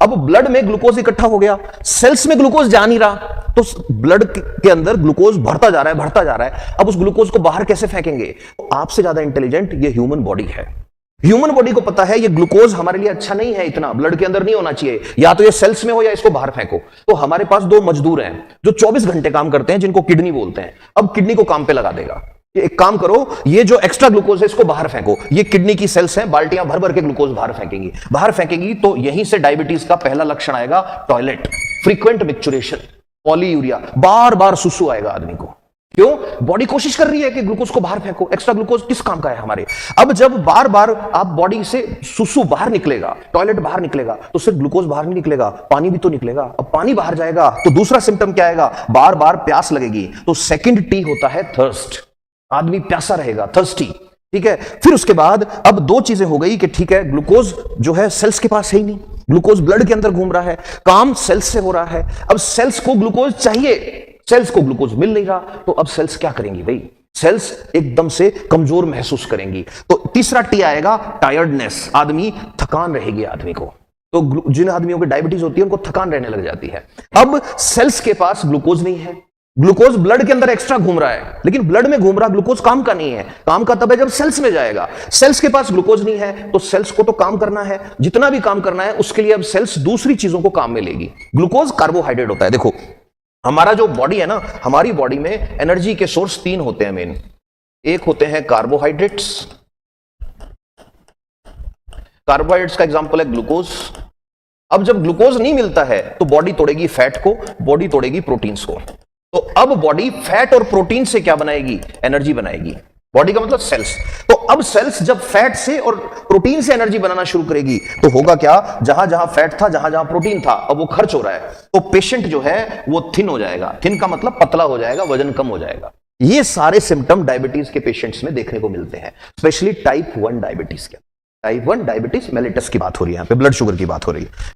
अब ब्लड में ग्लूकोज इकट्ठा हो गया, सेल्स में ग्लूकोज जा नहीं रहा, तो ब्लड के अंदर ग्लूकोज बढ़ता जा रहा है, बढ़ता जा रहा है। अब उस ग्लूकोज को बाहर कैसे फेंकेंगे? तो आपसे ज्यादा इंटेलिजेंट ये ह्यूमन बॉडी है। ह्यूमन बॉडी को पता है ये ग्लूकोज हमारे लिए अच्छा नहीं है, इतना ब्लड के अंदर नहीं होना चाहिए, या तो ये सेल्स में हो या इसको बाहर फेंको। तो हमारे पास दो मजदूर हैं जो 24 घंटे काम करते हैं, जिनको किडनी बोलते हैं। अब किडनी को काम पे लगा देगा, एक काम करो, ये जो एक्स्ट्रा ग्लूकोज है इसको बाहर फेंको। ये किडनी की सेल्स हैं, बाल्टियां भर भर के ग्लूकोज बाहर फेंकेंगी। बाहर फेंकेगी तो यहीं से डायबिटीज का पहला लक्षण आएगा, टॉयलेट, फ्रीक्वेंट मिक्चुरेशन, पॉलीयूरिया, बार बार सुसु आएगा आदमी को। क्यों? बॉडी कोशिश कर रही है कि ग्लूकोज को बाहर फेंको। एक्स्ट्रा ग्लूकोज किस काम का है हमारे? अब जब बार बार आप बॉडी से सुसु बाहर निकलेगा, टॉयलेट बाहर निकलेगा, तो सिर्फ ग्लूकोज बाहर नहीं निकलेगा, पानी भी तो निकलेगा। अब पानी बाहर जाएगा तो दूसरा सिम्टम क्या आएगा? बार बार प्यास लगेगी। तो सेकंड टी होता है थर्स्ट, आदमी प्यासा रहेगा, थर्स्टी। ठीक है, फिर उसके बाद अब दो चीजें हो गई कि ठीक है, ग्लूकोज जो है सेल्स के पास है ही नहीं, ग्लूकोज ब्लड के अंदर घूम रहा है, काम सेल्स से हो रहा है। अब सेल्स को ग्लूकोज चाहिए, सेल्स को ग्लूकोज मिल नहीं रहा, तो अब सेल्स क्या करेंगी भाई? सेल्स एकदम से कमजोर महसूस करेंगी। तो तीसरा टी आएगा, टायर्डनेस, आदमी थकान रहेगी आदमी को। तो जिन आदमियों की डायबिटीज होती है उनको थकान रहने लग जाती है। अब सेल्स के पास ग्लूकोज नहीं है, ग्लूकोज ब्लड के अंदर एक्स्ट्रा घूम रहा है, लेकिन ब्लड में घूम रहा ग्लूकोज काम का नहीं है। काम का तब है जब सेल्स में जाएगा। सेल्स के पास ग्लूकोज नहीं है, तो सेल्स को तो काम करना है, जितना भी काम करना है उसके लिए अब सेल्स दूसरी चीजों को काम में लेगी। ग्लूकोज कार्बोहाइड्रेट होता है। देखो हमारा जो बॉडी है ना, हमारी बॉडी में एनर्जी के सोर्स तीन होते हैं मेन। एक होते हैं कार्बोहाइड्रेट्स, कार्बोहाइड्रेट्स का एग्जांपल है ग्लूकोज। अब जब ग्लूकोज नहीं मिलता है तो बॉडी तोड़ेगी फैट को, बॉडी तोड़ेगी प्रोटीन्स को। तो अब बॉडी फैट और प्रोटीन से क्या बनाएगी? एनर्जी बनाएगी। बॉडी का मतलब सेल्स। तो अब सेल्स जब फैट से और प्रोटीन से एनर्जी बनाना शुरू करेगी तो होगा क्या? जहां जहां फैट था, जहां जहां प्रोटीन था, अब वो खर्च हो रहा है, तो पेशेंट जो है वो थिन हो जाएगा। थिन का मतलब पतला हो जाएगा, वजन कम हो जाएगा। ये सारे सिम्टम डायबिटीज के पेशेंट्स में देखने को मिलते हैं, स्पेशली टाइप 1 डायबिटीज के। टाइप 1 डायबिटीज मेलिटस की बात हो रही है, यहां पे ब्लड शुगर की बात हो रही है।